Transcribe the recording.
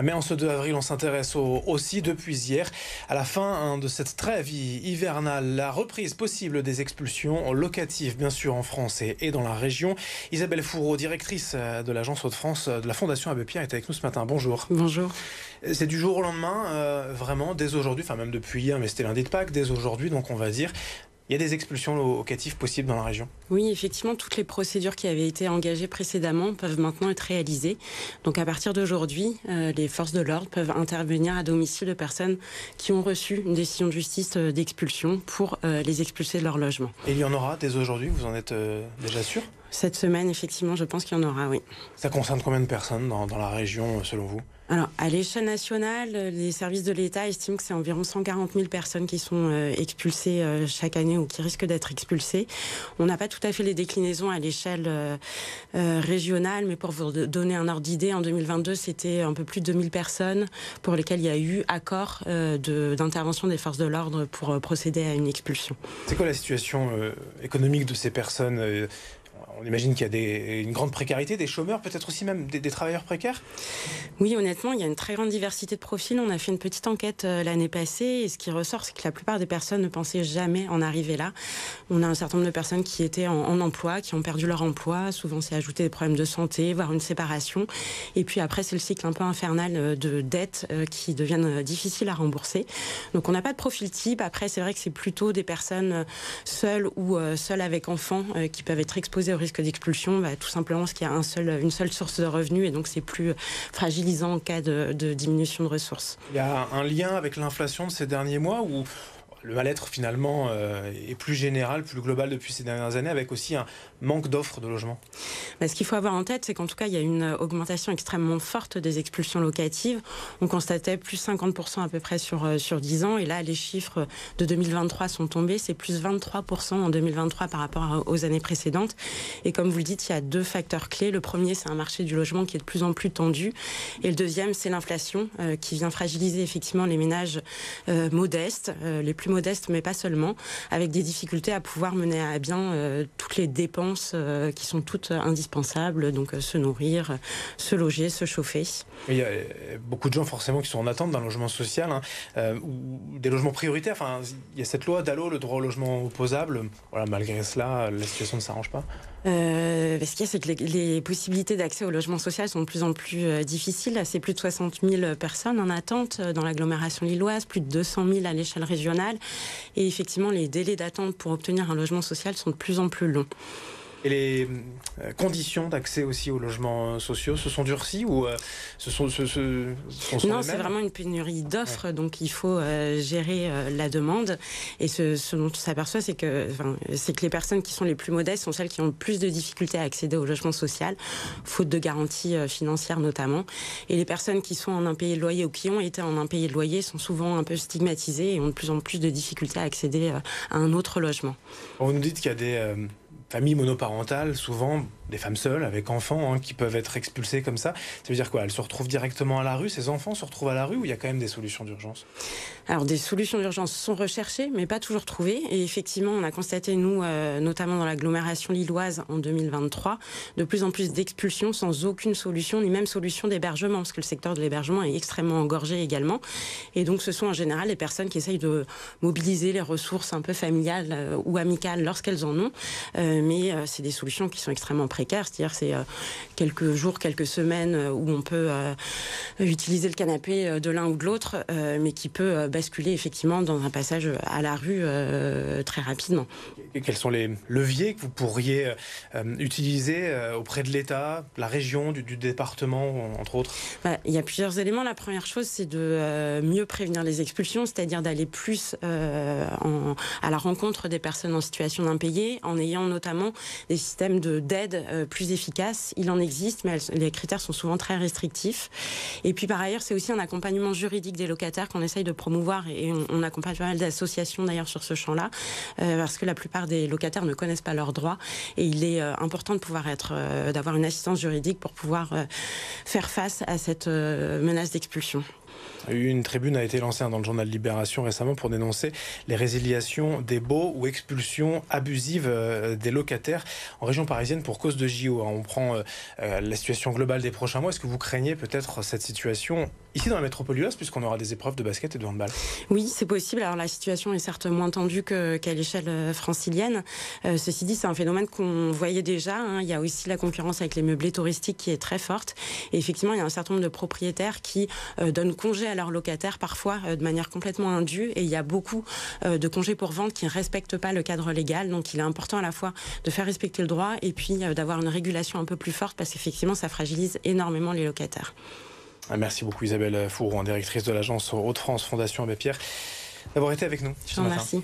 Mais en ce 2 avril, on s'intéresse aussi depuis hier à la fin de cette trêve hivernale, la reprise possible des expulsions locatives, bien sûr, en France et dans la région. Isabelle Fourreau, directrice de l'Agence Hauts-de-France de la Fondation Abbé Pierre, est avec nous ce matin. Bonjour. Bonjour. C'est du jour au lendemain, vraiment, dès aujourd'hui, enfin même depuis hier, mais c'était lundi de Pâques, dès aujourd'hui, donc on va dire. Il y a des expulsions locatives possibles dans la région? Oui, effectivement, toutes les procédures qui avaient été engagées précédemment peuvent maintenant être réalisées. Donc à partir d'aujourd'hui, les forces de l'ordre peuvent intervenir à domicile de personnes qui ont reçu une décision de justice d'expulsion pour les expulser de leur logement. Et il y en aura dès aujourd'hui, vous en êtes déjà sûr? Cette semaine, effectivement, je pense qu'il y en aura, oui. Ça concerne combien de personnes dans la région, selon vous? Alors, à l'échelle nationale, les services de l'État estiment que c'est environ 140 000 personnes qui sont expulsées chaque année ou qui risquent d'être expulsées. On n'a pas tout à fait les déclinaisons à l'échelle régionale, mais pour vous donner un ordre d'idée, en 2022, c'était un peu plus de 2000 personnes pour lesquelles il y a eu accord d'intervention des forces de l'ordre pour procéder à une expulsion. C'est quoi la situation économique de ces personnes? On imagine qu'il y a une grande précarité, des chômeurs, peut-être aussi même des travailleurs précaires? Oui, honnêtement, il y a une très grande diversité de profils. On a fait une petite enquête l'année passée et ce qui ressort, c'est que la plupart des personnes ne pensaient jamais en arriver là. On a un certain nombre de personnes qui étaient en emploi, qui ont perdu leur emploi. Souvent, c'est ajouté des problèmes de santé, voire une séparation. Et puis après, c'est le cycle un peu infernal de dettes qui deviennent difficiles à rembourser. Donc, on n'a pas de profil type. Après, c'est vrai que c'est plutôt des personnes seules ou seules avec enfants qui peuvent être exposées au risque d'expulsion, tout simplement parce qu'il y a une seule source de revenus et donc c'est plus fragilisant en cas de diminution de ressources. Il y a un lien avec l'inflation de ces derniers mois où le mal-être finalement est plus général, plus global depuis ces dernières années, avec aussi un manque d'offres de logements? Ce qu'il faut avoir en tête, c'est qu'en tout cas, il y a une augmentation extrêmement forte des expulsions locatives. On constatait plus 50% à peu près sur 10 ans. Et là, les chiffres de 2023 sont tombés. C'est plus 23% en 2023 par rapport aux années précédentes. Et comme vous le dites, il y a deux facteurs clés. Le premier, c'est un marché du logement qui est de plus en plus tendu. Et le deuxième, c'est l'inflation qui vient fragiliser effectivement les ménages modestes, les plus modestes, mais pas seulement, avec des difficultés à pouvoir mener à bien toutes les dépenses qui sont toutes indispensables, donc se nourrir, se loger, se chauffer. Il y a beaucoup de gens forcément qui sont en attente d'un logement social ou des logements prioritaires. Enfin, il y a cette loi DALO, le droit au logement opposable. Voilà, malgré cela, la situation ne s'arrange pas. Ce qu'il y a, c'est que les possibilités d'accès au logement social sont de plus en plus difficiles. C'est plus de 60 000 personnes en attente dans l'agglomération lilloise, plus de 200 000 à l'échelle régionale. Et effectivement, les délais d'attente pour obtenir un logement social sont de plus en plus longs. Et les conditions d'accès aussi aux logements sociaux se sont durcies ou sont les Non, mêmes? c'est vraiment une pénurie d'offres, donc il faut gérer la demande. Et ce dont on s'aperçoit, c'est que les personnes qui sont les plus modestes sont celles qui ont le plus de difficultés à accéder au logement social, faute de garanties financières notamment. Et les personnes qui sont en impayé de loyer ou qui ont été en impayé de loyer sont souvent un peu stigmatisées et ont de plus en plus de difficultés à accéder à un autre logement. Vous nous dites qu'il y a des familles monoparentales, souvent des femmes seules avec enfants qui peuvent être expulsées comme ça. Ça veut dire quoi? Elles se retrouvent directement à la rue? Ces enfants se retrouvent à la rue ou il y a quand même des solutions d'urgence? Alors des solutions d'urgence sont recherchées mais pas toujours trouvées. Et effectivement, on a constaté, nous, notamment dans l'agglomération lilloise en 2023, de plus en plus d'expulsions sans aucune solution, ni même solution d'hébergement, parce que le secteur de l'hébergement est extrêmement engorgé également. Et donc ce sont en général les personnes qui essayent de mobiliser les ressources un peu familiales ou amicales lorsqu'elles en ont. Mais c'est des solutions qui sont extrêmement précaires, c'est-à-dire c'est quelques jours, quelques semaines où on peut utiliser le canapé de l'un ou de l'autre, mais qui peut basculer effectivement dans un passage à la rue très rapidement. Et quels sont les leviers que vous pourriez utiliser auprès de l'État, la région, du département, entre autres? Il y a plusieurs éléments. La première chose, c'est de mieux prévenir les expulsions, c'est-à-dire d'aller plus à la rencontre des personnes en situation d'impayé, en ayant notamment des systèmes d'aide plus efficaces. Il en existe, mais les critères sont souvent très restrictifs. Et puis par ailleurs, c'est aussi un accompagnement juridique des locataires qu'on essaye de promouvoir, et on accompagne pas mal d'associations d'ailleurs sur ce champ-là, parce que la plupart des locataires ne connaissent pas leurs droits, et il est important de pouvoir d'avoir une assistance juridique pour pouvoir faire face à cette menace d'expulsion. Une tribune a été lancée dans le journal Libération récemment pour dénoncer les résiliations des baux ou expulsions abusives des locataires en région parisienne pour cause de JO. On prend la situation globale des prochains mois. Est-ce que vous craignez peut-être cette situation ici dans la métropole lilloise, puisqu'on aura des épreuves de basket et de handball? Oui, c'est possible. Alors la situation est certes moins tendue qu'à l'échelle francilienne. Ceci dit, c'est un phénomène qu'on voyait déjà. Il y a aussi la concurrence avec les meublés touristiques qui est très forte. Et effectivement, il y a un certain nombre de propriétaires qui donnent congé à leurs locataires, parfois de manière complètement indue. Et il y a beaucoup de congés pour vente qui ne respectent pas le cadre légal. Donc il est important à la fois de faire respecter le droit et puis d'avoir une régulation un peu plus forte, parce qu'effectivement, ça fragilise énormément les locataires. Merci beaucoup Isabelle Fourreau, directrice de l'agence Hauts-de-France Fondation Abbé Pierre, d'avoir été avec nous Je vous remercie.